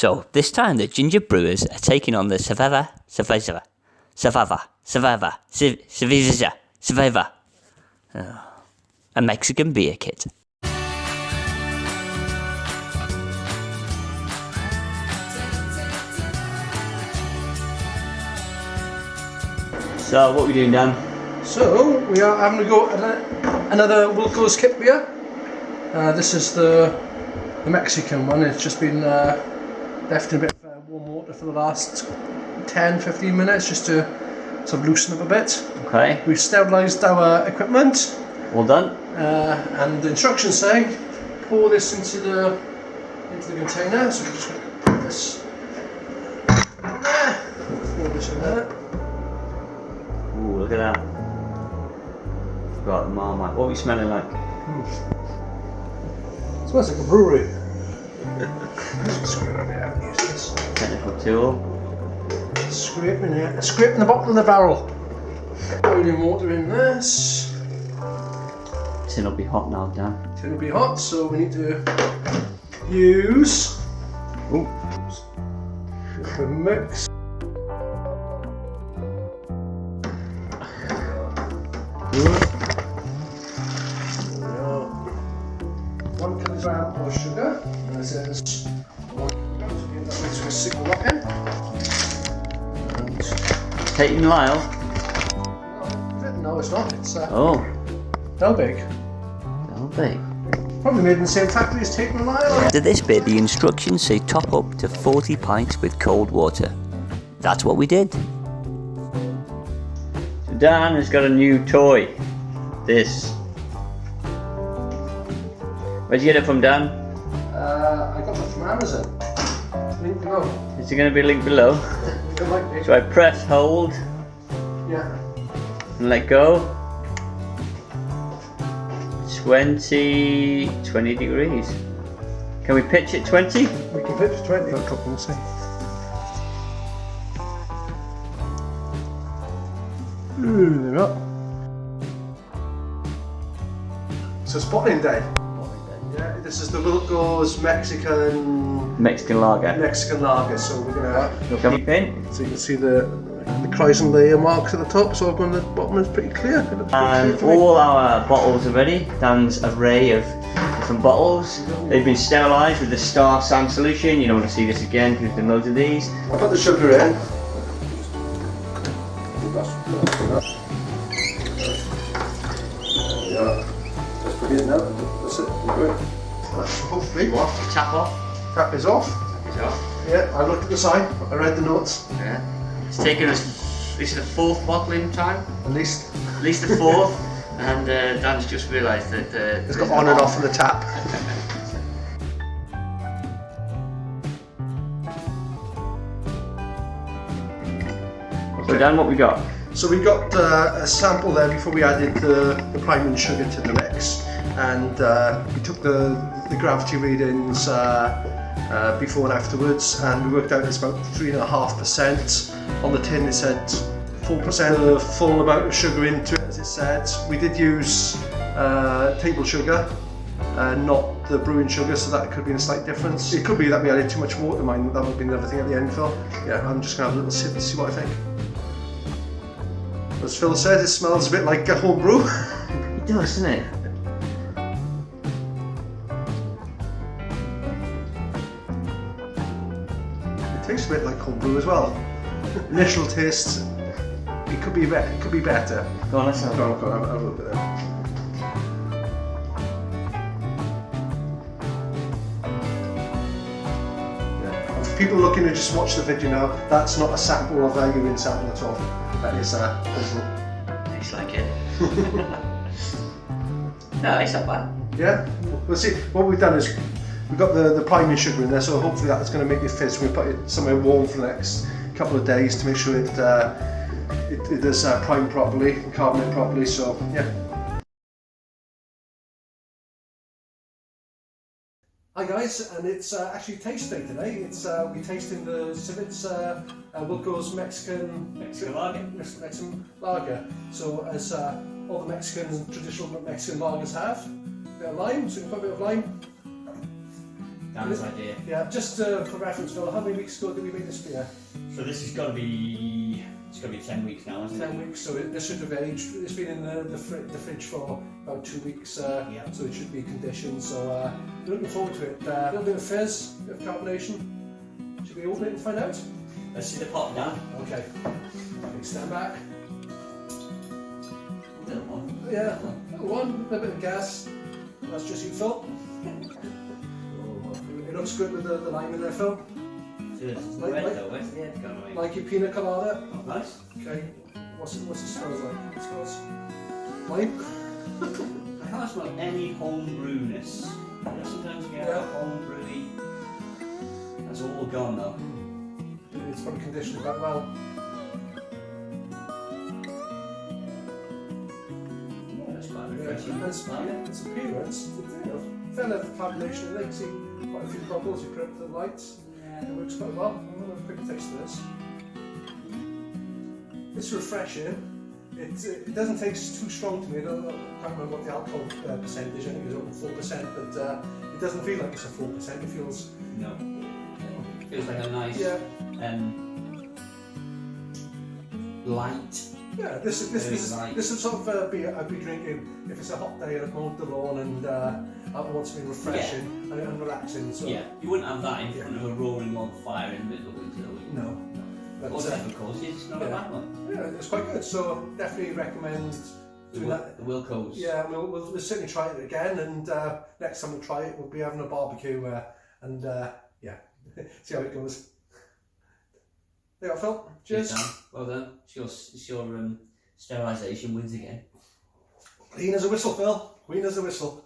So this time the ginger brewers are taking on the Cerveza, a Mexican beer kit. So what are we doing, Dan? So we are having to go at another Wilkos kit beer. This is the Mexican one. It's just been left in a bit of warm water for the last 10-15 minutes just to sort of loosen up a bit. Okay. We've sterilised our equipment. All done. And the instructions say pour this into the container. So we're just going to put this in there. Pour this in there. Ooh, look at that. Got the Marmite. What are we smelling like? Smells like a brewery. Scrape a bit out. Use this. Technical tool. Scraping it. Scraping the bottom of the barrel. Boiling water in this. Tin will be hot now, Dan. Tin will be hot, so we need to use. Ooh. The mix. Good. 1 kilogram of sugar, and this is 1 kilogram, so we're just going to signal that in. And Taking Lyle? no, it's not. It's Oh. Delbig. Delbig. Probably made in the same factory as Tate and Lyle. To this bit, the instructions say top up to 40 pints with cold water. That's what we did. So Dan has got a new toy. This. Where'd you get it from, Dan? I got it from Amazon. Link below. Is it going to be linked below? It might be. So I press hold Yeah. and let go. 20 degrees. Can we pitch it 20? We can pitch 20. I'll drop and see. Ooh, there we are. So it's bottling day. Yeah, this is the Wilkos Mexican lager. So we're gonna Keep in. so you can see the Kreisen layer marks at the top. So on the bottom is pretty clear. It looks pretty And clear to me. all our bottles are ready. Dan's array of different bottles. They've been sterilised with the Star San solution. You don't want to see this again because we've done loads of these. I'll put the sugar in. Yeah. That's brilliant now. That's it. We're good. Hopefully. What? Tap off. Tap is off. Tap is off. Yeah, I looked at the sign. I read the notes. Yeah. It's taken us. This is the 4th bottling time. At least. At least the 4th. And Dan's just realised that It's got on and off on the tap. So Dan, what we got? So we got a sample there before we added the priming sugar to the mix, and we took the gravity readings before and afterwards, and we worked out it's about 3.5%. On the tin it said 4%, the full amount of sugar into it, as it said. We did use table sugar, not the brewing sugar, so that could be a slight difference. It could be that we added too much water, mind. That would be another thing at the end, Phil. Yeah, I'm just going to have a little sip to see what I think. As Phil said, it smells a bit like a home brew. It does, doesn't it? It tastes a bit like home brew as well. Initial taste, it could be better. It could be better. Go on, let's have Go on, have a look at that. And for people looking to just watch the video now, that's not a sample or valuing sample at all. That is Tastes like it. No, it's not bad. yeah. We'll see. What we've done is we've got the priming sugar in there, so hopefully that's going to make it fizz. We put it somewhere warm for the next couple of days to make sure it does prime properly, carbonate properly. So yeah. Hi guys, and it's actually taste day today. It's we're tasting the Cerveza Wilkos Mexican lager. So as all the Traditional Mexican lagers have, a bit of lime, so you can put a bit of lime. Dan's idea. Yeah, just for reference, Phil, how many weeks ago did we make this beer? So this has got to be, it's got to be 10 weeks now, isn't it? 10 weeks, so this should have aged. It's been in the fridge for about 2 weeks, so it should be conditioned. So we're looking forward to it. A little bit of fizz, a bit of carbonation. Should we open it and find out? Let's see the pot down. Okay. Stand back. Little one. Yeah, little one, a little bit of gas. That's just you, Phil. It looks good with the lime in there, Phil. It's red though, where's the head gone? Like your pina colada. Oh, nice. Okay. What's it smells like? It smells lime. I can't smell any home brewness. Sometimes you get home brewy. That's all gone now. It's probably conditioned quite well. Yeah, that's quite refreshing. It's appearance. Fair level of carbonation. Like see quite a few bubbles. You put up to the lights. Yeah. It works quite well. I'm gonna have a quick taste of this. It's refreshing. It doesn't taste too strong to me. I can't remember what the alcohol percentage. I think it was over 4%, but it doesn't feel like it's a 4%. It feels Feels like a nice light. Yeah, this is sort of beer I'd be drinking if it's a hot day and I've mowed the lawn and I want something refreshing and relaxing. So yeah, you wouldn't have that in front of a roaring log fire in the middle of winter, would you? No. But, of course, it's not a bad one. Yeah, it's quite good. So definitely recommend doing that. The Wilkos. Yeah, we'll certainly try it again, and next time we try it, we'll be having a barbecue and see how it goes. There you go, Phil. Cheers. Well done. It's your sterilisation wins again. Clean as a whistle, Phil. Clean as a whistle.